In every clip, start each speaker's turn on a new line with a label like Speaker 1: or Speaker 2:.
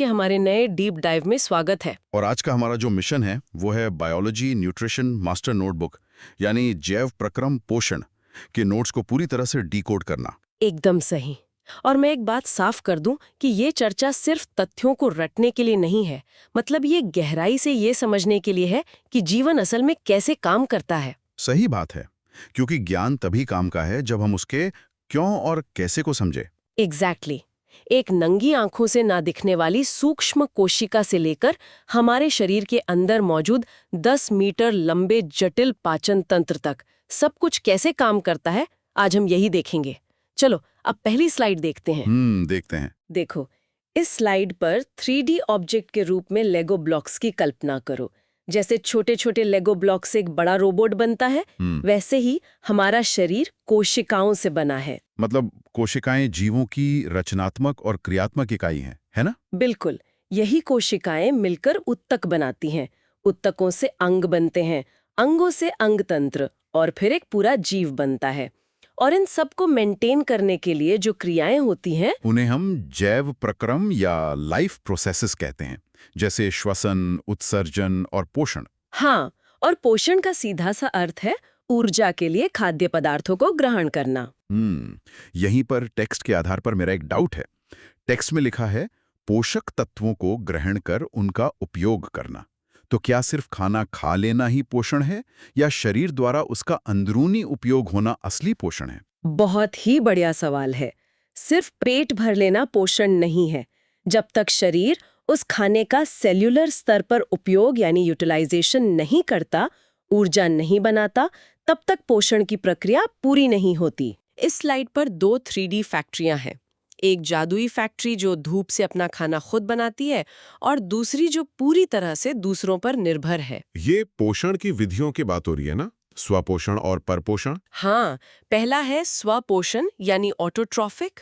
Speaker 1: के हमारे नए डीप डाइव में स्वागत है।
Speaker 2: और आज का हमारा जो मिशन है वो है बायोलॉजी न्यूट्रिशन मास्टर नोटबुक यानी जैव प्रक्रम पोषण के नोट्स को पूरी तरह से डिकोड करना।
Speaker 1: एकदम सही। और मैं एक बात साफ कर दूं कि ये चर्चा सिर्फ तथ्यों को रटने के लिए नहीं है, मतलब ये गहराई से ये समझने के लिए है कि जीवन असल में कैसे काम करता है।
Speaker 2: सही बात है, क्योंकि ज्ञान तभी काम का है जब हम उसके क्यों और कैसे को समझे।
Speaker 1: एग्जैक्टली। एक नंगी आंखों से ना दिखने वाली सूक्ष्म कोशिका से लेकर हमारे शरीर के अंदर मौजूद 10 मीटर लंबे जटिल पाचन तंत्र तक सब कुछ कैसे काम करता है, आज हम यही देखेंगे। चलो अब पहली स्लाइड देखते हैं।
Speaker 2: देखते हैं।
Speaker 1: देखो, इस स्लाइड पर 3D ऑब्जेक्ट के रूप में लेगो ब्लॉक्स की कल्पना करो। जैसे छोटे छोटे लेगो ब्लॉक से एक बड़ा रोबोट बनता है, वैसे ही हमारा शरीर कोशिकाओं से बना है।
Speaker 2: मतलब कोशिकाएं जीवों की रचनात्मक और क्रियात्मक इकाई हैं, है ना?
Speaker 1: बिल्कुल। यही कोशिकाएं मिलकर उत्तक बनाती हैं। उत्तकों से अंग बनते हैं, अंगों से अंग तंत्र, और फिर एक पूरा जीव बनता है। और इन सबको मेंटेन करने के लिए जो क्रियाएं होती हैं
Speaker 2: उन्हें हम जैव प्रक्रम या लाइफ प्रोसेसेस कहते हैं, जैसे श्वसन, उत्सर्जन और पोषण।
Speaker 1: हाँ, और पोषण का सीधा सा अर्थ है ऊर्जा के लिए खाद्य पदार्थों को ग्रहण करना।
Speaker 2: यहीं पर टेक्स्ट के आधार पर मेरा एक डाउट है। टेक्स्ट में लिखा है पोषक तत्वों को ग्रहण कर उनका उपयोग करना। तो क्या सिर्फ खाना खा लेना ही पोषण है या शरीर द्वारा उसका अंदरूनी उपयोग होना असली पोषण है?
Speaker 1: बहुत ही बढ़िया सवाल है। सिर्फ पेट भर लेना पोषण नहीं है। जब तक शरीर उस खाने का सेल्यूलर स्तर पर उपयोग यानी यूटिलाइजेशन नहीं करता, ऊर्जा नहीं बनाता, तब तक पोषण की प्रक्रिया पूरी नहीं होती। इस स्लाइड पर 2 3D फैक्ट्रियां हैं। एक जादुई फैक्ट्री जो धूप से अपना खाना खुद बनाती है, और दूसरी जो पूरी तरह से दूसरों पर निर्भर है।
Speaker 3: ये पोषण की विधियों की बात हो रही है ना? स्वपोषण और परपोषण।
Speaker 1: हाँ, पहला है स्वपोषण यानी ऑटोट्रॉफिक।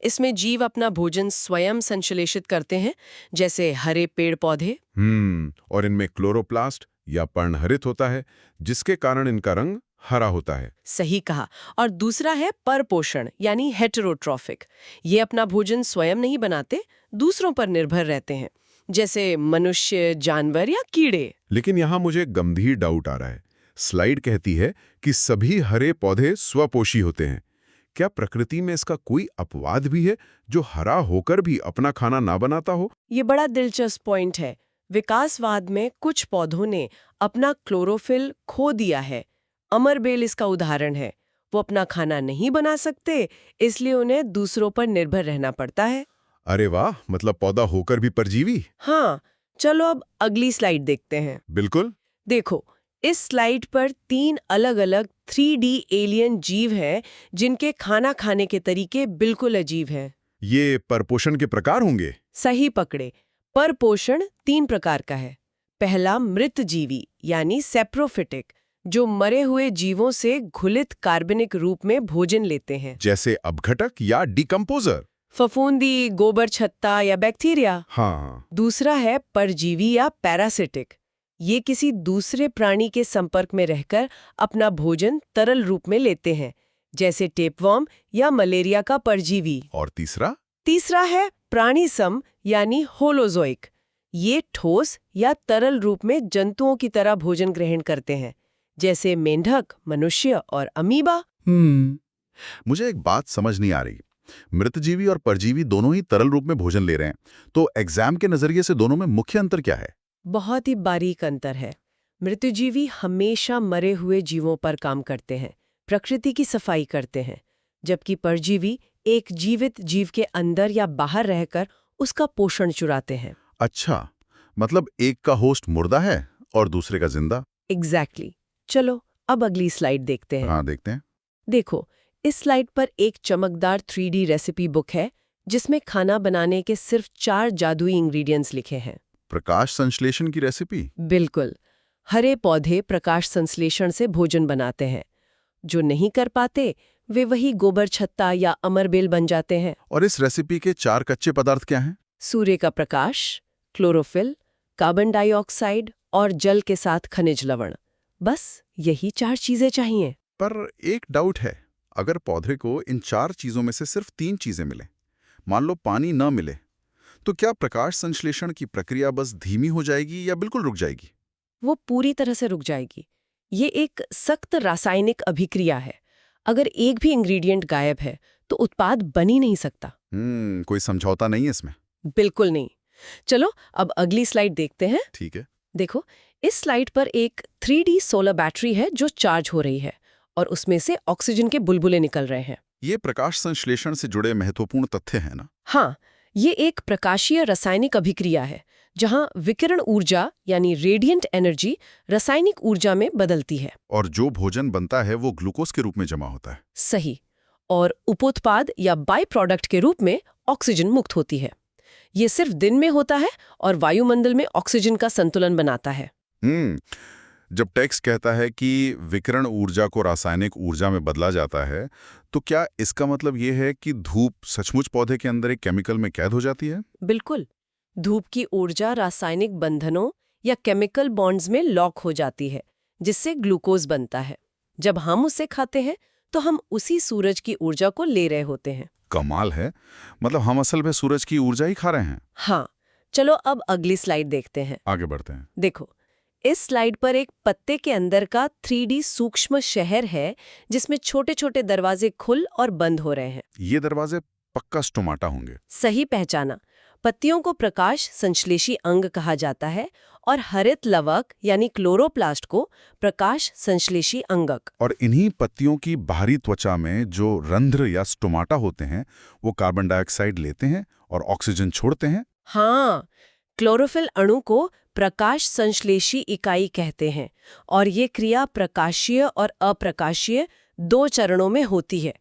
Speaker 1: इसमें जीव अपना भोजन स्वयं संश्लेषित करते हैं, जैसे हरे पेड़ पौधे।
Speaker 3: और इनमें क्लोरोप्लास्ट या पर्णहरित होता है, जिसके कारण इनका रंग हरा होता है।
Speaker 1: सही कहा। और दूसरा है परपोषण यानी हेटेरोट्रॉफिक। ये अपना भोजन स्वयं नहीं बनाते, दूसरों पर निर्भर रहते हैं, जैसे मनुष्य, जानवर या कीड़े।
Speaker 3: लेकिन यहाँ मुझे गंभीर डाउट आ रहा है। स्लाइड कहती है कि सभी हरे पौधे स्वपोषी होते हैं। क्या प्रकृति में इसका कोई अपवाद भी है जो हरा होकर भी अपना खाना ना बनाता हो?
Speaker 1: ये बड़ा दिलचस्प पॉइंट है। विकासवाद में कुछ पौधों ने अपना क्लोरोफिल खो दिया है। अमरबेल इसका उदाहरण है। वो अपना खाना नहीं बना सकते, इसलिए उन्हें दूसरों पर निर्भर रहना पड़ता है।
Speaker 3: अरे वाह, मतलब पौधा होकर भी परजीवी।
Speaker 1: हाँ, चलो अब अगली स्लाइड देखते हैं।
Speaker 3: बिल्कुल।
Speaker 1: देखो, इस स्लाइड पर 3 अलग-अलग 3D एलियन जीव हैं, जिनके खाना खाने के तरीके बिल्कुल अजीब हैं।
Speaker 3: ये परपोषण के प्रकार होंगे?
Speaker 1: सही पकड़े। परपोषण 3 प्रकार का है। पहला मृत जीवी यानी सेप्रोफिटिक, जो मरे हुए जीवों से घुलित कार्बनिक रूप में भोजन लेते हैं,
Speaker 3: जैसे अपघटक या डिकम्पोजर।
Speaker 1: फफूंदी, गोबर छत्ता या बैक्टीरिया।
Speaker 3: हाँ।
Speaker 1: दूसरा है परजीवी या पैरासिटिक। ये किसी दूसरे प्राणी के संपर्क में रहकर अपना भोजन तरल रूप में लेते हैं, जैसे टेपवर्म या मलेरिया का परजीवी।
Speaker 3: और तीसरा?
Speaker 1: तीसरा है प्राणीसम यानी होलोजोइक। ये ठोस या तरल रूप में जंतुओं की तरह भोजन ग्रहण करते हैं, जैसे मेंढक, मनुष्य और अमीबा।
Speaker 2: मुझे एक बात समझ नहीं आ रही। मृतजीवी और परजीवी दोनों ही तरल रूप में भोजन ले रहे हैं, तो एग्जाम के नजरिए से दोनों में मुख्य अंतर क्या है?
Speaker 1: बहुत ही बारीक अंतर है। मृतजीवी हमेशा मरे हुए जीवों पर काम करते हैं, प्रकृति की सफाई करते हैं, जबकि परजीवी एक जीवित जीव के अंदर या बाहर रहकर उसका पोषण चुराते हैं।
Speaker 2: अच्छा, मतलब एक का होस्ट मुर्दा है और दूसरे का जिंदा।
Speaker 1: एग्जैक्टली। चलो अब अगली स्लाइड देखते हैं।
Speaker 2: हाँ, देखते हैं।
Speaker 1: देखो, इस स्लाइड पर एक चमकदार 3D रेसिपी बुक है, जिसमें खाना बनाने के सिर्फ 4 जादुई इंग्रेडिएंट्स लिखे हैं।
Speaker 2: प्रकाश संश्लेषण की रेसिपी?
Speaker 1: बिल्कुल। हरे पौधे प्रकाश संश्लेषण से भोजन बनाते हैं। जो नहीं कर पाते, वे वही गोबर छत्ता या अमरबेल बन जाते हैं।
Speaker 2: और इस रेसिपी के 4 कच्चे पदार्थ क्या हैं?
Speaker 1: सूर्य का प्रकाश, क्लोरोफिल, कार्बन डाइऑक्साइड और जल के साथ खनिज लवण। बस यही 4 चीजें चाहिए।
Speaker 2: पर एक डाउट है, अगर पौधे को इन 4 चीजों में से सिर्फ 3 चीजें मिले, मान लो पानी न मिले, तो क्या प्रकाश संश्लेषण की प्रक्रिया बस धीमी हो जाएगी या बिल्कुल रुक जाएगी?
Speaker 1: वो पूरी तरह से रुक जाएगी। ये एक सख्त रासायनिक अभिक्रिया है। अगर एक भी इंग्रेडिएंट गायब है तो उत्पाद बन ही नहीं सकता।
Speaker 2: कोई समझौता नहीं है इसमें।
Speaker 1: बिल्कुल नहीं। चलो अब अगली स्लाइड देखते हैं।
Speaker 2: ठीक है।
Speaker 1: देखो, इस स्लाइड पर एक 3D सोलर बैटरी है जो चार्ज हो रही है और उसमें से ऑक्सीजन के बुलबुले निकल रहे हैं।
Speaker 2: ये प्रकाश संश्लेषण से जुड़े महत्वपूर्ण तथ्य हैं ना?
Speaker 1: हाँ, ये एक प्रकाशीय रासायनिक अभिक्रिया है जहां विकिरण ऊर्जा यानी रेडिएंट एनर्जी रासायनिक ऊर्जा में बदलती है।
Speaker 2: और जो भोजन बनता है वो ग्लूकोज के रूप में जमा होता है।
Speaker 1: सही। और उपोत्पाद या बाई प्रोडक्ट के रूप में ऑक्सीजन मुक्त होती है। ये सिर्फ दिन में होता है और वायुमंडल में ऑक्सीजन का संतुलन बनाता है।
Speaker 2: जब टेक्स्ट कहता है कि विकिरण ऊर्जा को रासायनिक ऊर्जा में बदला जाता है, तो क्या इसका मतलब ये है कि धूप सचमुच पौधे के अंदर एक केमिकल में कैद हो जाती है?
Speaker 1: बिल्कुल। धूप की ऊर्जा रासायनिक बंधनों या केमिकल बॉन्ड्स में लॉक हो जाती है, जिससे ग्लूकोज बनता है। जब हम उसे खाते हैं तो हम उसी सूरज की ऊर्जा को ले रहे होते हैं।
Speaker 2: कमाल है। मतलब हम असल में सूरज की ऊर्जा ही खा रहे हैं।
Speaker 1: हाँ, चलो अब अगली स्लाइड देखते हैं।
Speaker 2: आगे बढ़ते हैं।
Speaker 1: देखो, इस स्लाइड पर एक पत्ते के अंदर का 3D सूक्ष्म शहर है जिसमें छोटे छोटे दरवाजे खुल और बंद हो रहे हैं।
Speaker 2: ये दरवाजे पक्का स्टोमाटा होंगे।
Speaker 1: सही पहचाना। पत्तियों को प्रकाश संश्लेषी अंग कहा जाता है और हरित लवक यानी क्लोरोप्लास्ट को प्रकाश संश्लेषी अंगक।
Speaker 2: और इन्हीं पत्तियों की बाहरी त्वचा में जो रंध्र या स्टोमाटा होते हैं, वो कार्बन डाइऑक्साइड लेते हैं और ऑक्सीजन छोड़ते हैं।
Speaker 1: हाँ, क्लोरोफिल अणु को प्रकाश संश्लेषी इकाई कहते हैं और ये क्रिया प्रकाशीय और अप्रकाशीय 2 चरणों में होती है।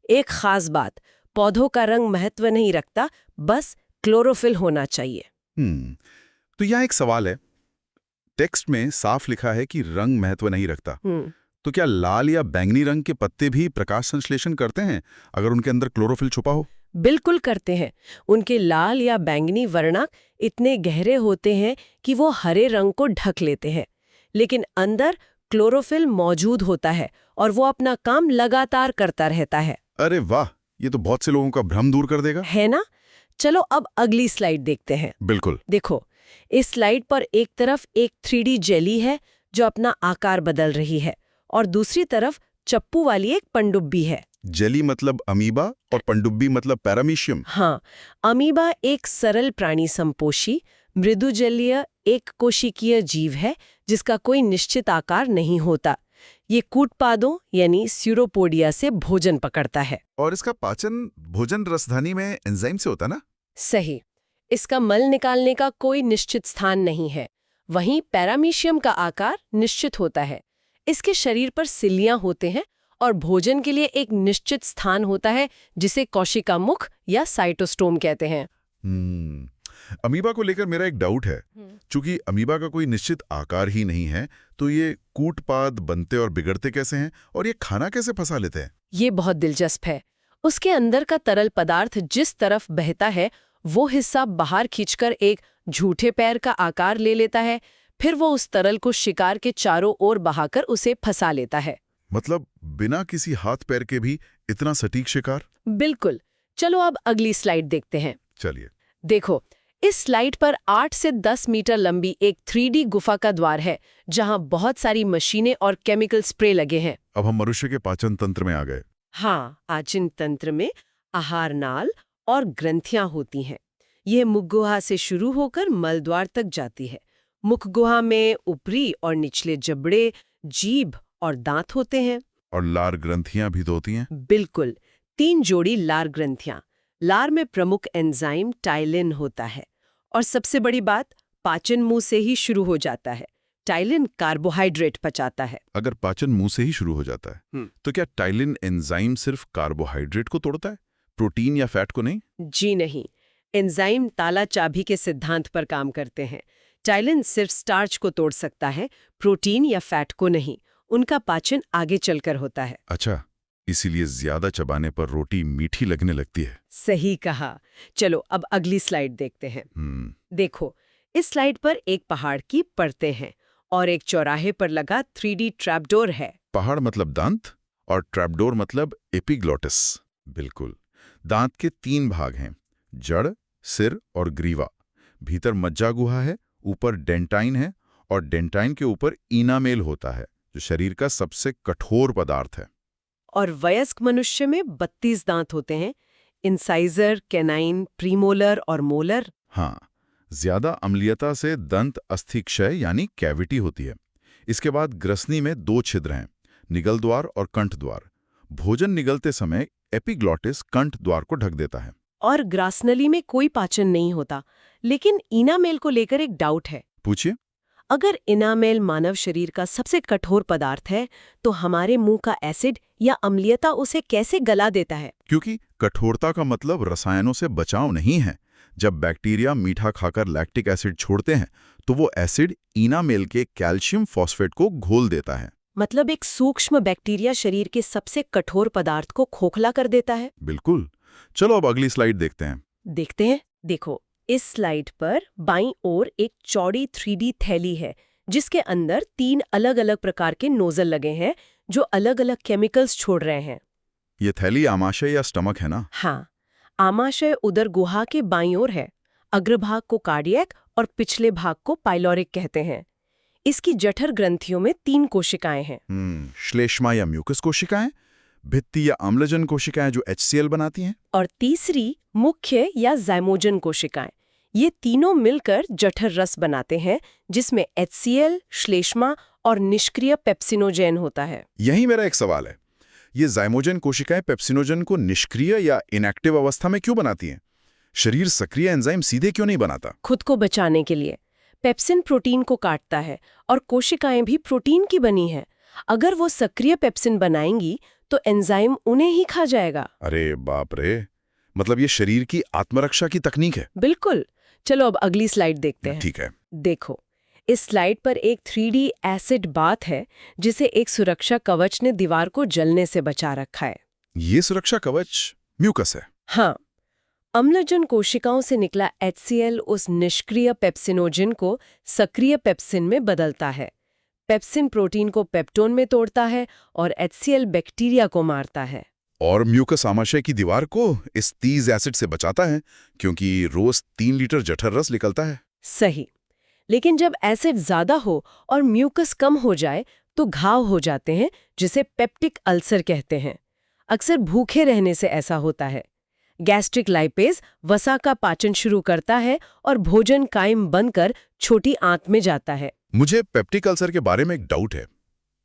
Speaker 1: एक खास बात, पौधों का रंग महत्व नहीं रखता, बस क्लोरोफिल होना चाहिए।
Speaker 2: तो यहाँ एक सवाल है। टेक्स्ट में साफ लिखा है कि रंग महत्व नहीं रखता। तो क्या लाल या बैंगनी रंग के पत्ते भी प्रकाश संश्लेषण करते हैं अगर उनके अंदर क्लोरोफिल छुपा हो?
Speaker 1: बिल्कुल करते हैं। उनके लाल या बैंगनी वर्णक इतने गहरे होते हैं कि वो हरे रंग को ढक लेते हैं, लेकिन अंदर क्लोरोफिल मौजूद होता है और वो अपना काम लगातार करता रहता है।
Speaker 2: अरे वाह, ये तो बहुत से लोगों का भ्रम दूर कर देगा।
Speaker 1: है ना? चलो अब अगली स्लाइड देखते हैं।
Speaker 2: बिल्कुल।
Speaker 1: देखो, इस स्लाइड पर एक तरफ एक 3D जेली है जो अपना आकार बदल रही है और दूसरी तरफ चप्पू वाली एक पनडुब्बी है।
Speaker 2: जेली मतलब अमीबा और पनडुब्बी मतलब पैरामीशियम।
Speaker 1: हाँ, अमीबा एक सरल प्राणी संपोषी मृदुजलीय एक कोशिकीय जीव है जिसका कोई निश्चित आकार नहीं होता। ये कूटपादों यानी स्यूरोपोडिया से भोजन पकड़ता है।
Speaker 2: और इसका पाचन भोजन रसधानी में एंजाइम से होता ना?
Speaker 1: सही। इसका मल निकालने का कोई निश्चित स्थान नहीं है। वहीं पैरामीशियम का आकार निश्चित होता है। इसके शरीर पर सिलियां होते हैं और भोजन के लिए एक निश्चित स्थान होता है जिसे कोशिका मुख या साइटोस्टोम कहते हैं।
Speaker 2: अमीबा को लेकर मेरा एक डाउट है। चूंकि अमीबा का कोई निश्चित आकार ही नहीं है, तो ये कूटपाद बनते और बिगड़ते कैसे हैं और ये खाना कैसे फंसा लेते हैं?
Speaker 1: ये बहुत दिलचस्प है। उसके अंदर का तरल पदार्थ जिस तरफ बहता है वो हिस्सा बाहर खींचकर एक झूठे पैर का आकार ले लेता है, फिर वो उस तरल को शिकार के चारों ओर बहाकर उसे फंसा लेता है।
Speaker 2: मतलब बिना किसी हाथ पैर के भी इतना सटीक शिकार?
Speaker 1: बिल्कुल। चलो अब अगली स्लाइड देखते हैं।
Speaker 2: चलिए।
Speaker 1: देखो, इस स्लाइड पर 8 से 10 मीटर लंबी एक 3D गुफा का द्वार है जहां बहुत सारी मशीनें और केमिकल स्प्रे लगे हैं।
Speaker 2: अब हम मनुष्य के पाचन तंत्र में आ गए।
Speaker 1: हाँ, पाचन तंत्र में आहार नाल और ग्रंथियां होती हैं। यह मुखगुहा से शुरू होकर मलद्वार तक जाती है। मुखगुहा में ऊपरी और निचले जबड़े, जीभ और दांत होते हैं।
Speaker 2: और लार ग्रंथियां भी तो होती हैं?
Speaker 1: बिल्कुल, 3 जोड़ी लार ग्रंथियां। लार में प्रमुख एंजाइम टाइलिन होता है और सबसे बड़ी बात, पाचन मुंह से ही शुरू हो जाता है। टाइलिन कार्बोहाइड्रेट पचाता है।
Speaker 2: अगर पाचन मुंह से ही शुरू हो जाता है, तो क्या टाइलिन एंजाइम सिर्फ कार्बोहाइड्रेट को तोड़ता है, प्रोटीन या फैट को नहीं?
Speaker 1: जी नहीं, एंजाइम ताला चाबी के सिद्धांत पर काम करते हैं। टाइलिन सिर्फ स्टार्च को तोड़ सकता है, प्रोटीन या फैट को नहीं। उनका पाचन आगे चलकर होता है।
Speaker 2: अच्छा, इसीलिए ज्यादा चबाने पर रोटी मीठी लगने लगती है।
Speaker 1: सही कहा। चलो अब अगली स्लाइड देखते हैं। देखो, इस स्लाइड पर एक पहाड़ की परतें हैं और एक चौराहे पर लगा 3D ट्रैपडोर है।
Speaker 2: पहाड़ मतलब दांत और ट्रैपडोर मतलब एपिग्लोटिस। बिल्कुल। दांत के 3 भाग हैं, जड़, सिर और ग्रीवा। भीतर मज्जा गुहा है, ऊपर डेंटाइन है और डेंटाइन के ऊपर इनामेल होता है, जो शरीर का सबसे कठोर पदार्थ है।
Speaker 1: और वयस्क मनुष्य में 32 दांत होते हैं, इंसाइजर, कैनाइन, प्रीमोलर और मोलर।
Speaker 2: हाँ, ज्यादा अम्लीयता से दंत अस्थि क्षय यानी कैविटी होती है। इसके बाद ग्रसनी में 2 छिद्र हैं, निगल द्वार और कंठ द्वार। भोजन निगलते समय एपिग्लॉटिस कंठ द्वार को ढक देता है।
Speaker 1: और ग्रासनली में कोई पाचन नहीं होता। लेकिन इनामेल को लेकर एक डाउट है।
Speaker 2: पूछिए।
Speaker 1: अगर इनामेल मानव शरीर का सबसे कठोर पदार्थ है, तो हमारे मुंह का एसिड या अम्लीयता उसे कैसे गला देता है?
Speaker 2: क्योंकि कठोरता का मतलब रसायनों से बचाव नहीं है। जब बैक्टीरिया मीठा खाकर लैक्टिक एसिड छोड़ते हैं, तो वो एसिड इनामेल के कैल्शियम फॉस्फेट को घोल देता है।
Speaker 1: मतलब एक सूक्ष्म बैक्टीरिया शरीर के सबसे कठोर पदार्थ को खोखला कर देता है।
Speaker 2: बिल्कुल। चलो अब अगली स्लाइड देखते हैं।
Speaker 1: देखते हैं। देखो, इस स्लाइड पर बाईं ओर एक चौड़ी 3D थैली है, जिसके अंदर 3 अलग-अलग प्रकार के नोजल लगे हैं, जो अलग-अलग केमिकल्स छोड़ रहे हैं।
Speaker 2: ये थैली आमाशय या स्टमक है ना?
Speaker 1: हाँ, आमाशय उदर गुहा के बाईं ओर है। अग्रभाग को कार्डियक और पिछले भाग को पाइलोरिक कहते हैं। इसकी जठर ग्रंथियों में 3 कोशिकाएं हैं।
Speaker 2: श्लेष्मा या म्यूकस कोशिकाएं, भित्ति या अम्लजन कोशिकाएं जो HCl बनाती हैं,
Speaker 1: और तीसरी मुख्य या ज़ाइमोजन कोशिकाएं। ये तीनों मिलकर जठर रस बनाते हैं, जिसमें HCl, श्लेष्मा और निष्क्रिय पेप्सिनोजेन होता है।
Speaker 2: यही मेरा एक सवाल है। ये ज़ाइमोजन कोशिकाएं पेप्सिनोजन को निष्क्रिय या इनएक्टिव अवस्था में क्यों बनाती हैं? शरीर सक्रिय एंजाइम सीधे क्यों नहीं बनाता?
Speaker 1: खुद को बचाने के लिए। पेप्सिन प्रोटीन को काटता है और कोशिकाएं भी प्रोटीन की बनी हैं। अगर वो सक्रिय पेप्सिन बनाएंगी तो एंजाइम उन्हें ही खा जाएगा।
Speaker 2: अरे बाप रे! मतलब ये शरीर की आत्मरक्षा की तकनीक है।
Speaker 1: बिल्कुल। चलो अब अगली स्लाइड देखते हैं।
Speaker 2: ठीक है।
Speaker 1: देखो, इस स्लाइड पर एक 3D एसिड बाथ है, जिसे एक सुरक्षा कवच ने दीवार को जलने से बचा रखा है।
Speaker 2: ये सुरक्षा कवच म्यूकस है।
Speaker 1: हाँ, अम्लजन कोशिकाओं से निकला HCl उस निष्क्रिय पेप्सिनोजिन को सक्रिय पेप्सिन में बदलता है। पेप्सिन प्रोटीन को पेप्टोन में तोड़ता है और HCl बैक्टीरिया को मारता है।
Speaker 2: और म्यूकस आमाशय की दीवार को इस तीज एसिड से बचाता है, क्योंकि रोज 3 लीटर जठर रस निकलता है।
Speaker 1: सही। लेकिन जब एसिड ज्यादा हो और म्यूकस कम हो जाए तो घाव हो जाते हैं, जिसे पेप्टिक अल्सर कहते हैं। अक्सर भूखे रहने से ऐसा होता है। गैस्ट्रिक लाइपेज वसा का पाचन शुरू करता है और भोजन कायम बनकर छोटी आंत में जाता है।
Speaker 2: मुझे पेप्टिक अल्सर के बारे में एक डाउट है।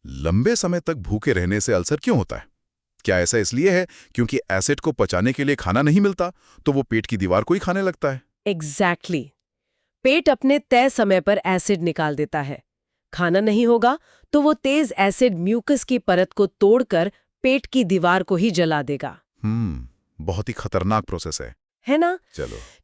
Speaker 2: लंबे समय तक भूखे रहने से अल्सर क्यों होता है? क्या ऐसा इसलिए है क्योंकि एसिड को पचाने के लिए खाना नहीं मिलता, तो वो पेट की दीवार को ही खाने लगता है?
Speaker 1: एग्जैक्टली। पेट अपने तय समय पर एसिड निकाल देता है। खाना नहीं होगा तो वो तेज एसिड म्यूकस की परत को तोड़कर पेट की दीवार को ही जला देगा।
Speaker 2: बहुत ही खतरनाक प्रोसेस
Speaker 1: है ना?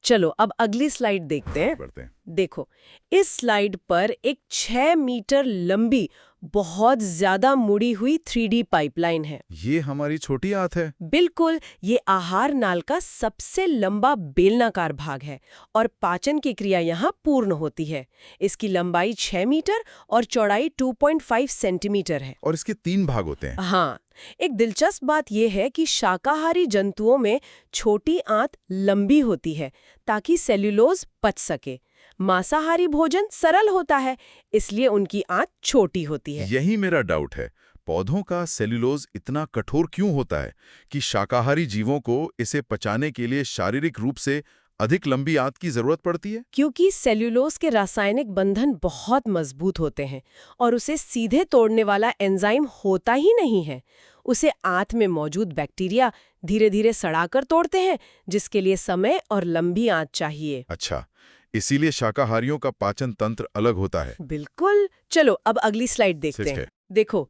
Speaker 2: चलो
Speaker 1: अब अगली स्लाइड देखते हैं।
Speaker 2: बढ़ते हैं।
Speaker 1: देखो, इस स्लाइड पर एक 6 मीटर लंबी बहुत ज्यादा मुड़ी हुई 3D पाइपलाइन है।
Speaker 2: ये हमारी छोटी आंत है।
Speaker 1: बिल्कुल, ये आहार नाल का सबसे लंबा बेलनाकार भाग है और पाचन की क्रिया यहाँ पूर्ण होती है। इसकी लंबाई 6 मीटर और चौड़ाई 2.5 सेंटीमीटर है।
Speaker 2: और इसके 3 भाग होते हैं।
Speaker 1: हाँ, एक दिलचस्प बात यह है कि शाकाहारी जंतुओं में छोटी आंत लंबी होती है ताकि सेल्यूलोज पच सके। मांसाहारी भोजन सरल होता है, इसलिए उनकी आंत छोटी होती है।
Speaker 2: यही मेरा डाउट है। पौधों का सेल्यूलोज इतना कठोर क्यों होता है कि शाकाहारी जीवों को इसे पचाने के लिए शारीरिक रूप से अधिक लंबी आंत की जरूरत पड़ती है?
Speaker 1: क्योंकि सेल्यूलोज के रासायनिक बंधन बहुत मजबूत होते हैं और उसे सीधे तोड़ने वाला एंजाइम होता ही नहीं है। उसे आंत में मौजूद बैक्टीरिया धीरे धीरे सड़ाकर तोड़ते हैं, जिसके लिए समय और लंबी आंत चाहिए।
Speaker 2: अच्छा, इसीलिए शाकाहारियों का पाचन तंत्र अलग होता है।
Speaker 1: बिल्कुल। चलो अब अगली स्लाइड देखते हैं। देखो,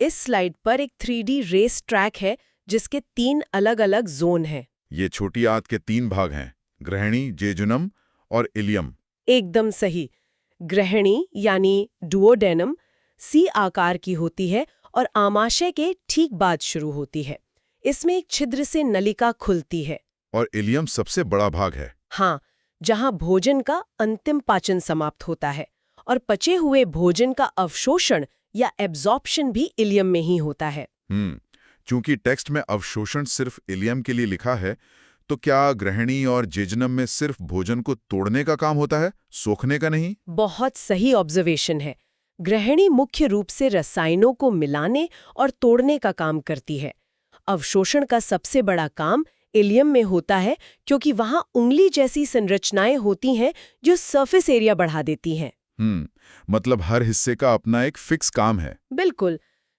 Speaker 1: इस स्लाइड पर एक 3D रेस ट्रैक है, जिसके 3 अलग-अलग जोन हैं।
Speaker 2: ये छोटी आंत के 3 भाग हैं, ग्रहणी, जेजुनम और इलियम।
Speaker 1: एकदम सही। ग्रहणी यानी डुओडेनम C आकार की होती है और आमाशय के ठीक बाद शुरू होती है। इसमें एक छिद्र से नलिका खुलती है।
Speaker 2: और इलियम सबसे बड़ा भाग है।
Speaker 1: हाँ, जहां भोजन का अंतिम पाचन समाप्त होता है और पचे हुए भोजन का अवशोषण या एब्जॉर्प्शन भी इलियम में ही होता है।
Speaker 2: चूंकि टेक्स्ट में अवशोषण सिर्फ इलियम के लिए लिखा है,
Speaker 3: तो क्या गृहिणी और जेजनम में सिर्फ भोजन को तोड़ने का काम होता है, सोखने का नहीं?
Speaker 1: बहुत सही ऑब्जर्वेशन है। गृहिणी मुख्य रूप से रसायनों को मिलाने और तोड़ने का काम करती है। अवशोषण का सबसे बड़ा काम इलियम में होता है, क्योंकि वहां उंगली जैसी संरचनाएं होती हैं जो सरफेस एरिया बढ़ा देती हैं।
Speaker 3: मतलब हर हिस्से का अपना एक फिक्स काम है।
Speaker 1: बिल्कुल।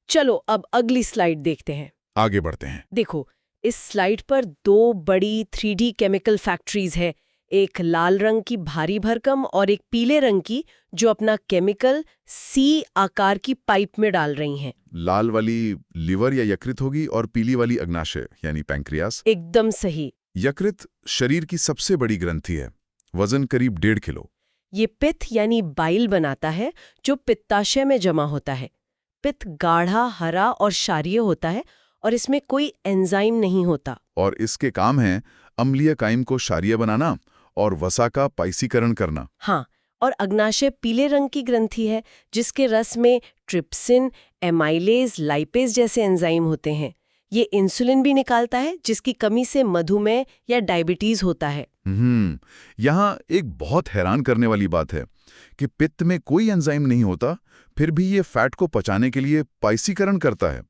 Speaker 1: चलो अब अगली स्लाइड देखते हैं।
Speaker 3: आगे बढ़ते हैं।
Speaker 1: देखो, इस स्लाइड पर 2 बड़ी 3D केमिकल फैक्ट्रीज है। एक लाल रंग की भारी भरकम और एक पीले रंग की जो अपना केमिकल सी आकार की पाइप में डाल रही हैं।
Speaker 3: लाल वाली लिवर या यकृत होगी और पीली वाली अग्नाशय यानी पैंक्रियास।
Speaker 1: एकदम सही।
Speaker 3: यकृत शरीर की सबसे बड़ी ग्रंथि है, वजन करीब 1.5 किलो।
Speaker 1: ये पित्त यानी बाइल बनाता है जो पित्ताशय में जमा होता है। पित्त गाढ़ा, हरा और क्षारीय होता है और इसमें कोई एंजाइम नहीं होता।
Speaker 3: और इसके काम है अम्लीय काइम को क्षारीय बनाना और वसा का पाइसीकरण करना।
Speaker 1: हाँ, और अग्नाशय पीले रंग की ग्रंथि है जिसके रस में ट्रिप्सिन, एमाइलेज, लाइपेज जैसे एंजाइम होते हैं। ये इंसुलिन भी निकालता है जिसकी कमी से मधुमेह या डायबिटीज होता है।
Speaker 3: यहाँ एक बहुत हैरान करने वाली बात है कि पित्त में कोई एंजाइम नहीं होता, फिर भी ये फैट को पचाने के लिए पाइसीकरण करता है।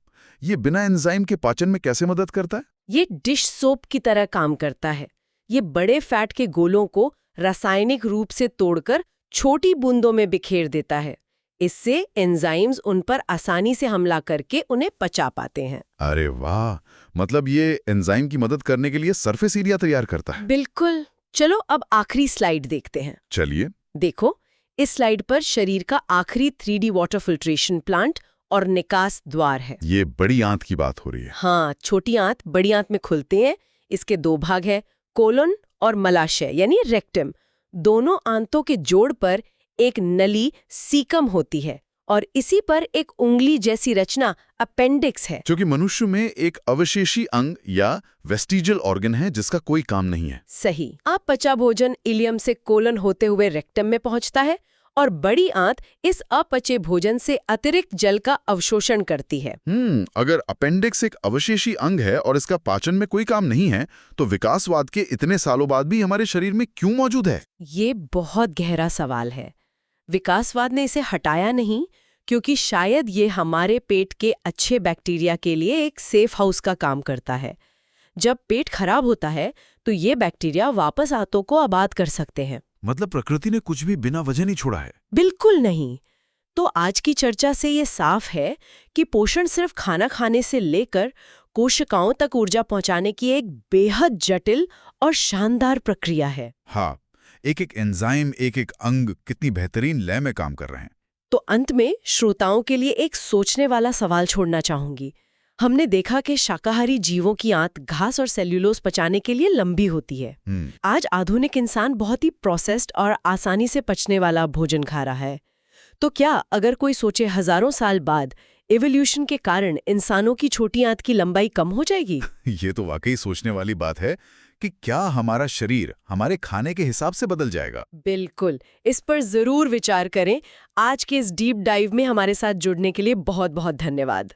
Speaker 3: ये बिना एंजाइम के पाचन में कैसे मदद करता है?
Speaker 1: ये डिश सोप की तरह काम करता है। ये बड़े फैट के गोलों को रासायनिक रूप से तोड़कर छोटी बूंदों में बिखेर देता है। इससे एंजाइम्स उन पर आसानी से हमला करके उन्हें पचा पाते हैं।
Speaker 3: अरे वाह, मतलब ये एंजाइम की मदद करने के लिए सरफेस एरिया तैयार करता है।
Speaker 1: बिल्कुल। चलो अब आखिरी स्लाइड देखते हैं।
Speaker 3: चलिए।
Speaker 1: देखो, इस स्लाइड पर शरीर का आखिरी 3D वाटर फिल्ट्रेशन प्लांट और निकास द्वार है।
Speaker 3: ये बड़ी आंत की बात हो रही है।
Speaker 1: हाँ, छोटी आंत बड़ी आंत में खुलते हैं। इसके 2 भाग हैं, कोलन और मलाशय यानी रेक्टम। दोनों आंतों के जोड़ पर एक नली सीकम होती है और इसी पर एक उंगली जैसी रचना अपेंडिक्स है,
Speaker 3: जो कि मनुष्य में एक अवशेषी अंग या वेस्टिजियल ऑर्गन है जिसका कोई काम नहीं है।
Speaker 1: सही। आप पचा भोजन इलियम से कोलन होते हुए रेक्टम में पहुंचता है और बड़ी आंत इस अपचे भोजन से अतिरिक्त जल का अवशोषण करती है।
Speaker 3: अगर अपेंडिक्स एक अवशेषी अंग है और इसका पाचन में कोई काम नहीं है, तो विकासवाद के इतने सालों बाद भी हमारे शरीर में क्यों मौजूद है?
Speaker 1: ये बहुत गहरा सवाल है। विकासवाद ने इसे हटाया नहीं, क्योंकि शायद ये हमारे पेट के अच्छे बैक्टीरिया के लिए एक सेफ हाउस का काम करता है। जब पेट खराब होता है तो ये बैक्टीरिया वापस आंतों को आबाद कर सकते हैं।
Speaker 3: मतलब प्रकृति ने कुछ भी बिना वजह नहीं छोड़ा है?
Speaker 1: बिल्कुल नहीं। तो आज की चर्चा से ये साफ है कि पोषण सिर्फ खाना खाने से लेकर कोशिकाओं तक ऊर्जा पहुंचाने की एक बेहद जटिल और शानदार प्रक्रिया है।
Speaker 3: हाँ, एक एक एंजाइम, एक एक अंग कितनी बेहतरीन लय में काम कर रहे हैं।
Speaker 1: तो अंत में श्रोताओं के लिए एक सोचने वाला सवाल छोड़ना चाहूंगी। हमने देखा कि शाकाहारी जीवों की आंत घास और सेल्यूलोज पचाने के लिए लंबी होती है। आज आधुनिक इंसान बहुत ही प्रोसेस्ड और आसानी से पचने वाला भोजन खा रहा है। तो क्या अगर कोई सोचे हजारों साल बाद एवोल्यूशन के कारण इंसानों की छोटी आंत की लंबाई कम हो जाएगी?
Speaker 3: ये तो वाकई सोचने वाली बात है कि क्या हमारा शरीर हमारे खाने के हिसाब से बदल जाएगा?
Speaker 1: बिल्कुल, इस पर जरूर विचार करें। आज के इस डीप डाइव में हमारे साथ जुड़ने के लिए बहुत बहुत धन्यवाद।